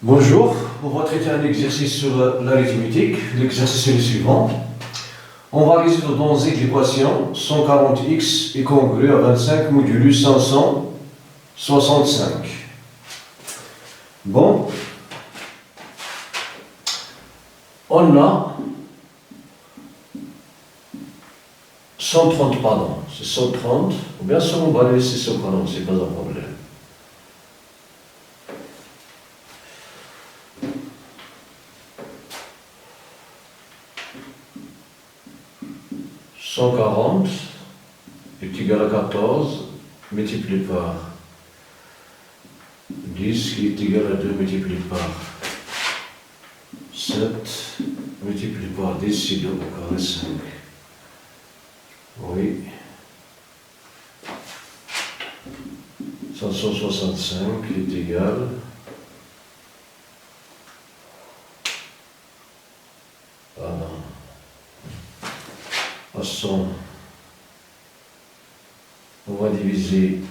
Bonjour, on va traiter un exercice sur l'arithmétique. L'exercice est le suivant. On va résoudre dans l'équation 140x est congru à 25 modulus 565. Bon, on a 130, pardon, c'est 130, ou bien sûr on va laisser 140, c'est pas un problème. « 140 est égal à 14 multiplié par 10 qui est égal à 2 multiplié par 7 multiplié par 10 c'est 2 au carré 5. Oui. 565 est égal à 100. On va diviser,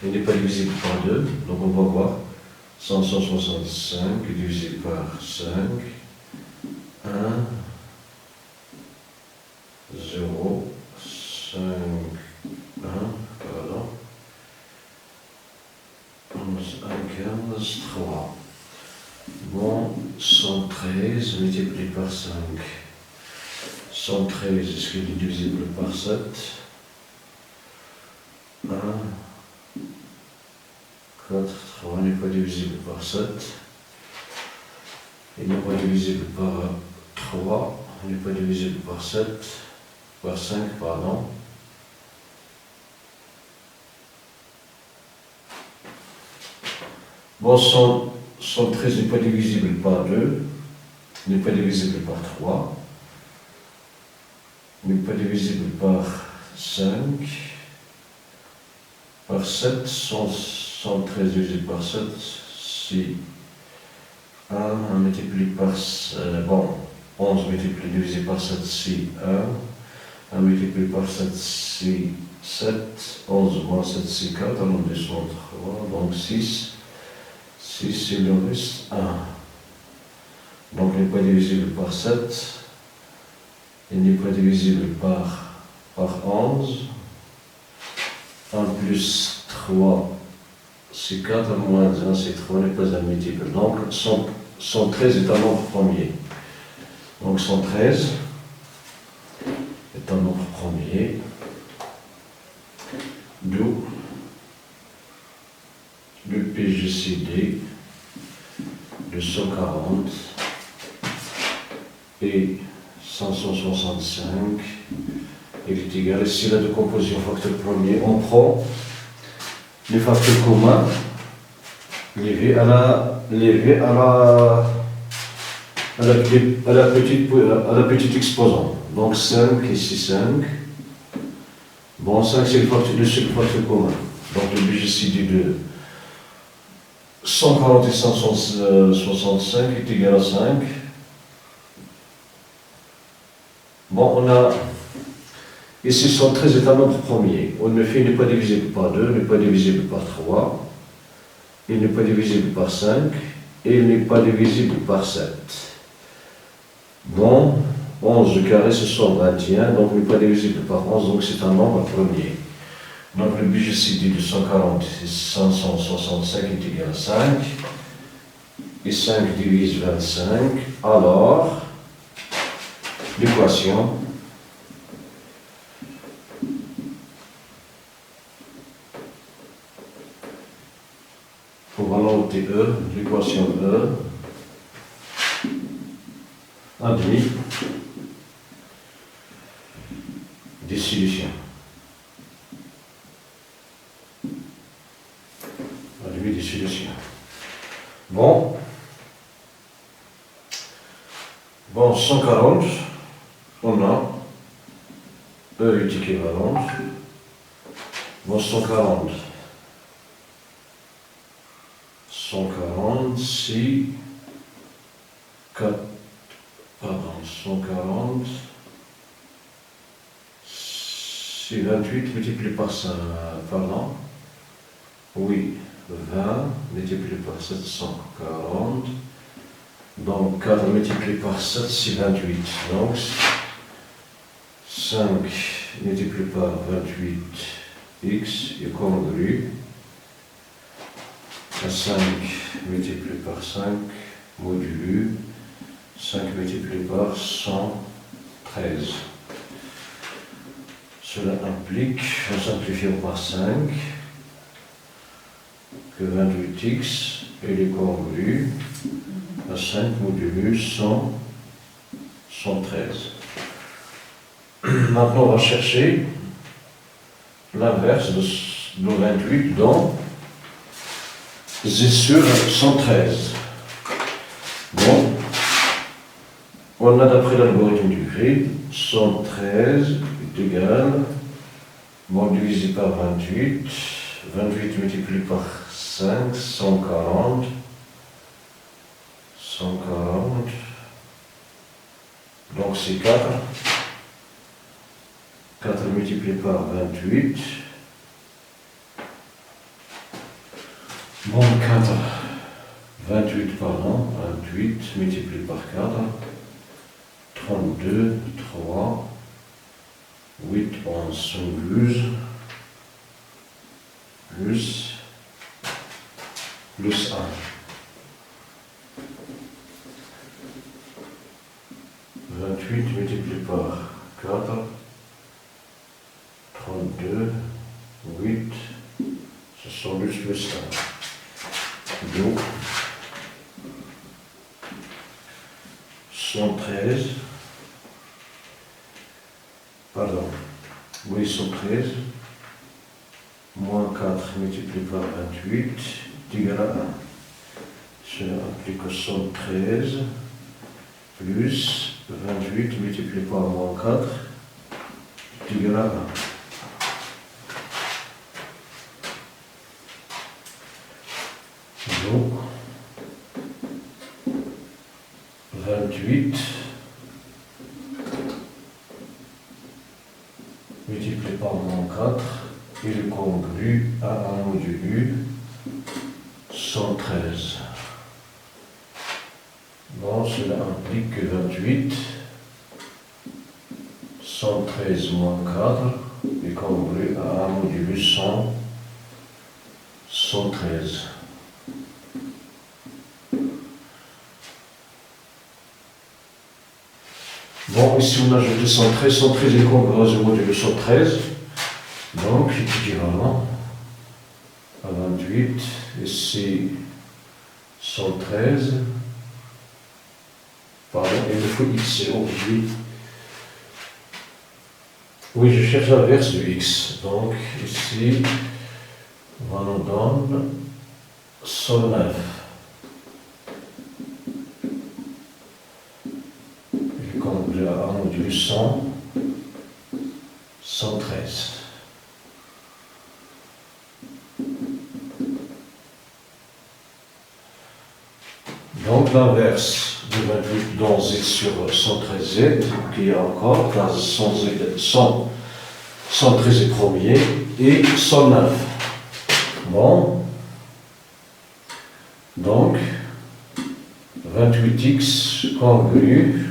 il n'est pas divisible par 2, donc on va voir 565 divisé par 5, 1, 0, 5, 1, pardon, 11, 1, 15, 3. Bon, 113 multiplié par 5. 113, est-ce qu'il est divisible par 7? 1, 4, 3 n'est pas divisible par 7. Il n'est pas divisible par 3, il n'est pas divisible par 7, par 5, pardon. Bon, 113 n'est pas divisible par 2, n'est pas divisible par 3, n'est pas divisible par 5, par 7, 113 divisé par 7, c'est 1 multiplié par 11 multiplié divisé par 7, c'est 1 multiplié par 7, c'est 7, 11 moins 7, c'est 4, on descend 3, donc 6, 6 il en reste 1. Donc il n'est pas divisible par 7, il n'est pas divisible par 11, 1 plus 3 c'est 4, moins 1 c'est 3, n'est pas un multiple. Donc 113 est un nombre premier. Donc 113 est un nombre premier, d'où le PGCD de 140 et 565 est égal. Ici la décomposition facteur premier, on prend les facteurs communs levés à la petite exposant. Donc 5 ici 5. Bon, 5 c'est le seul facteur commun. Donc le BGCD de 140 et 565 est égal à 5. Bon, on a ici 113 est un nombre premier. On ne fait n'est pas divisible par 2, n'est pas divisible par 3, il n'est pas divisible par 5, et il n'est pas divisible par 7. Bon, 11 carré ce sont 21, donc il n'est pas divisible par 11, donc c'est un nombre premier. Donc le BGCD de 140 et 565 est égal à 5, et 5 divise 25, alors l'équation pour noter E, l'équation E, admis des solutions. Admis des solutions. Bon, 140, on a E est équivalent. Bon, 140, c'est 4, pardon, 140, c'est 28 multiplié par 5, pardon, oui, 20 multiplié par 7, 140. Donc 4 multiplié par 7, c'est 28. Donc 5 multiplié par 28x est congru à 5 multiplié par 5 modulu 5 multiplié par 113. Cela implique, en simplifiant par 5, que 28x est congru à 5 modulu 113. Maintenant, on va chercher l'inverse de 28 dans z sur 113. Bon, on a d'après l'algorithme du grid, 113 est égal, bon, divisé par 28, 28 multiplié par 5, 140, 140, donc c'est 4, 4 multiplié par 28, bon, 28 multiplié par 4, 32, 3, 8, 11, 12, plus 1. Multiplié par 4, 32, 8, ce sont plus 1. Donc, 113, pardon, oui, 113, moins 4 multiplié par 28 est égal à 1. Cela implique 113 plus 28 multiplié par moins 4 est égal à 1. Donc, 28 multiplié par moins 4 est congru à 1 modulu 113. Bon, cela implique que 28, 113 moins 4 est congru à 1 modulu 113. Bon, ici on a ajouté 113, 113 est congru à 1 modulu 113, donc c'est équivalent à 28, ici 113, pardon, il me faut x, aujourd'hui. Oui, je cherche l'inverse de x, donc ici, on nous donne 109. Et comme j'ai un module 100, 113. Donc l'inverse de 28 dans z sur 113z, qui est encore, car 113 est premier, et 109. Bon, donc 28x congru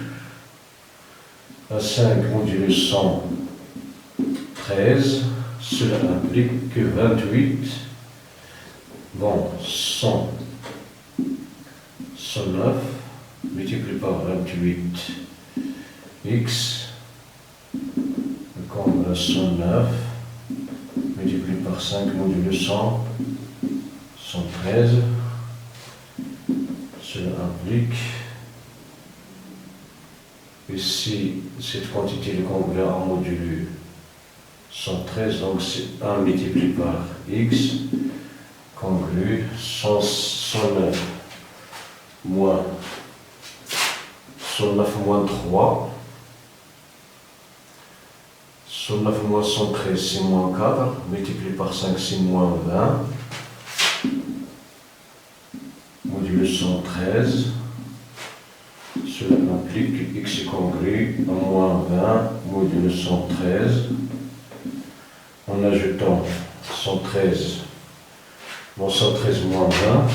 à 5 modulu 113, cela implique que 28, bon, 109 multiplié par 28x, comme 109 multiplié par 5 modulu 113, cela implique que si cette quantité est congrue en modulu 113, donc c'est 1 multiplié par x, congru 109 moins 3, 109 moins 113 c'est moins 4, multiplié par 5 c'est moins 20, module 113, cela implique que x est congru à moins 20, module 113, en ajoutant 113 Bon, 113 moins 20.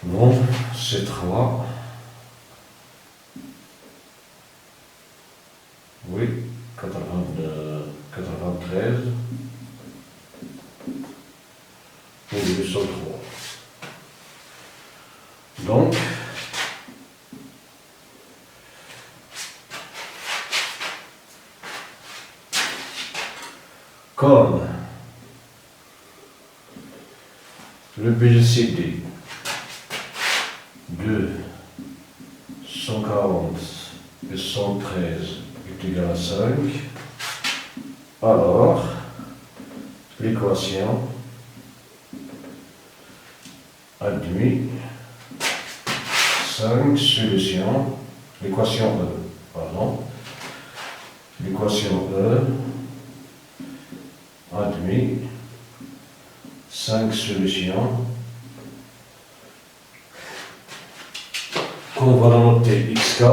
Bon, c'est 3. Oui, 93. Et 203. Donc, comme le BGCD de 140 et 113 est égal à 5, alors l'équation admet 5 solutions, l'équation E, pardon, l'équation E admet 5 solutions qu'on va noter xk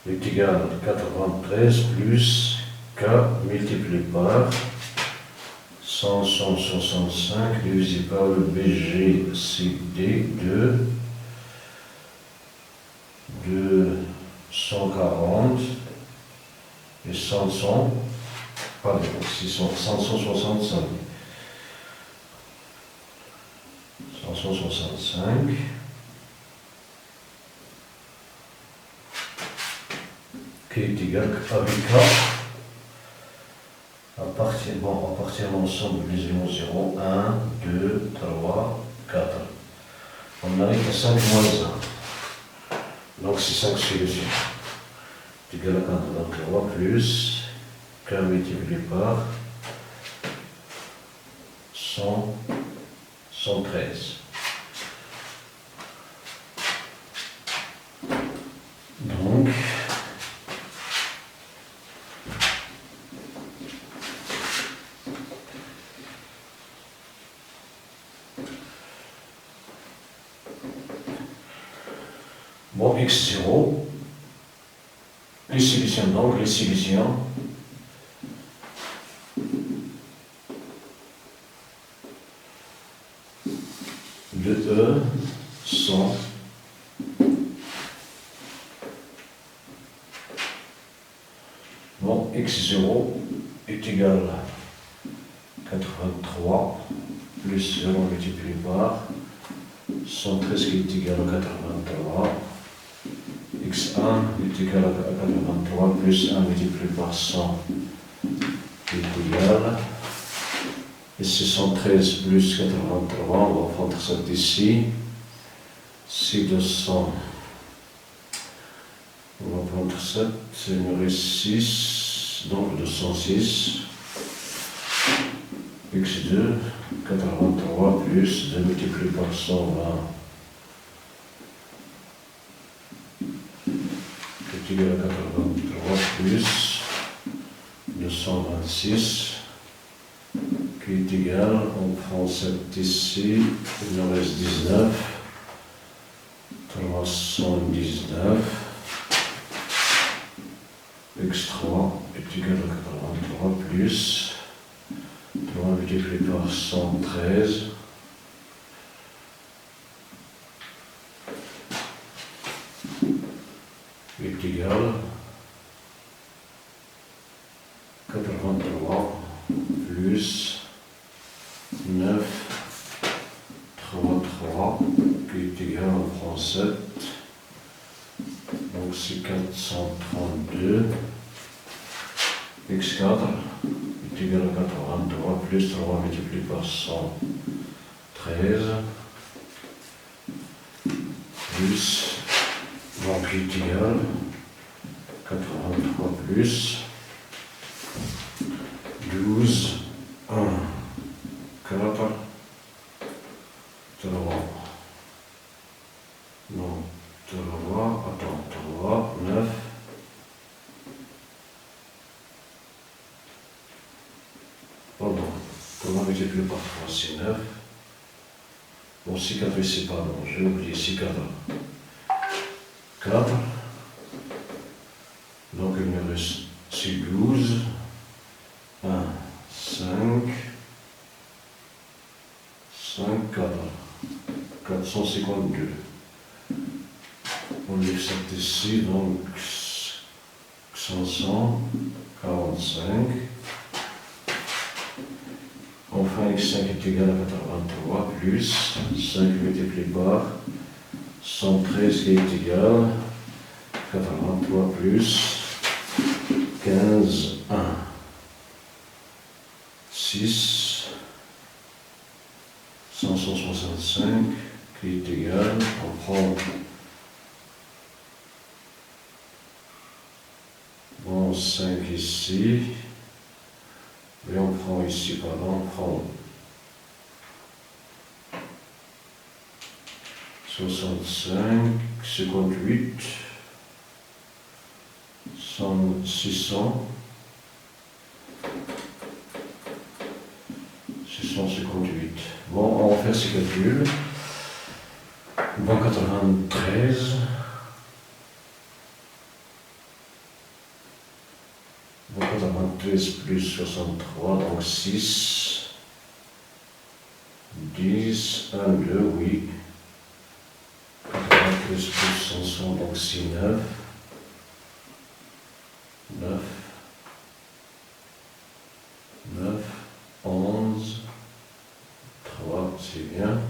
est égal à 93 plus k multiplié par 165 divisé par le BGCD de 140 et 500, pardon, 565. 565 qui est égal avec K à partir de l'ensemble des éléments 0, 1, 2, 3, 4. On arrive à 5 moins 1. Donc c'est 5 solutions. C'est égal à 43 plus K multiplié par 113. Donc, bon, x0, les solutions de E sont bon, x0 est égal à 83 plus 0 multiplié par 113 qui est égal à 83, x1 est égal à 83 plus 1 multiplié par 100 qui est égal, et c'est 113 plus 83, on va prendre ça ici, c'est 200, on va prendre 7, c'est numéro 6, donc 206, x2, 83 plus 2 multiplié par 120, qui est égal à 83 plus 226, qui est égal, on prend 7 ici, il nous reste 19, 319, x3 est égal à 83 plus 3 multiplié par 113, est égal à 83 plus 9, 33, qui est égal, on prend 7, donc c'est 432, x4 est égal à 83 plus 3 multiplié par 113, plus, donc est égal à 83 plus 12, 1, 4, 3, non, 3, attends, 3, 9, pardon, 3 multiplié par 3, c'est 9, Bon, si 4 ici, pardon, j'ai oublié, si 4. 4. Donc il me reste 6, 12. 1, 5. 5, 4. 452. On livre ça ici, donc 545. Enfin, x5 est égal à 83 plus 5 multiplié par 113 qui est égal à 83 plus 15, 1, 6, 565 qui est égal, on prend bon, 5 ici, et on prend ici, pardon, on prend 65, 58, 600, 658. Bon, on va faire ces calculs. Bon, 93. Donc 93 plus 63, donc 6, 10, 1, 2, oui. 93 plus 500, donc 6, 9. 9, 9, 11, 3, c'est bien.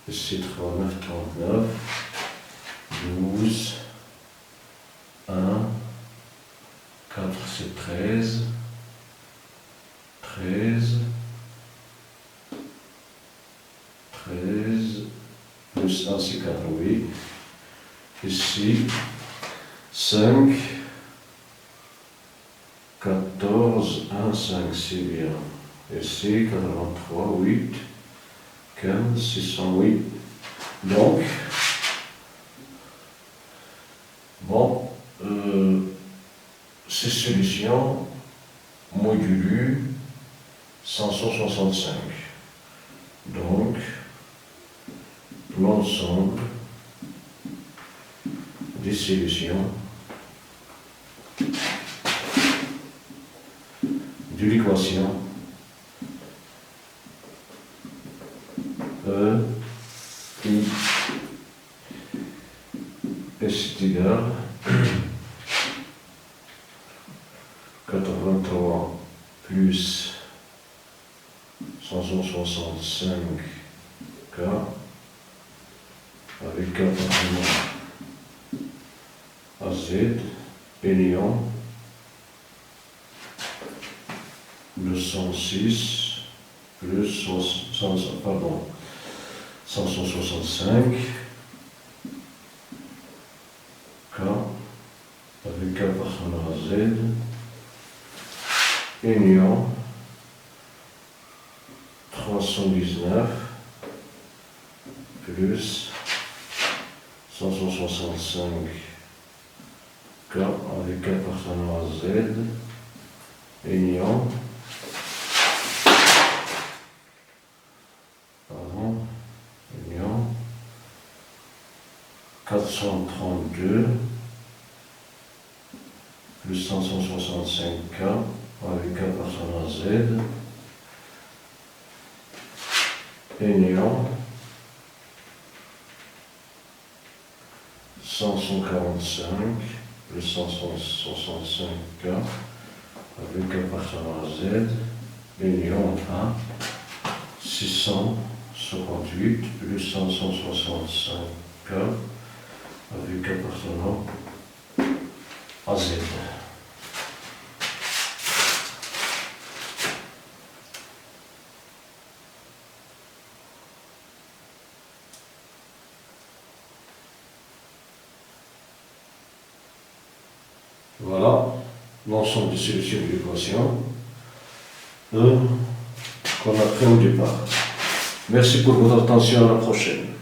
Ici 3, 9, 39, 12, 1, 4, c'est 13, 13, 13, plus 1, c'est 4, oui. Ici, 5, 14, 1, 5, c'est bien. Ici, 83, 8, 15, 608. Donc, bon, ces solutions modulues 565. Donc, l'ensemble des solutions de l'équation E, I, est égal 83 plus 565K avec K appartenant à Z, péniant 206 plus 565 K avec K appartenant à Z, péniant 319 plus 565 K avec K appartenant à Z, péniant 432 plus 565K avec K appartenant à Z, péniant 545 plus 565K avec K appartenant à Z, péniant enfin 658 plus 565K avec K appartenant à Z. Voilà l'ensemble des solutions de l'équation qu'on a pris au départ. Merci pour votre attention, à la prochaine.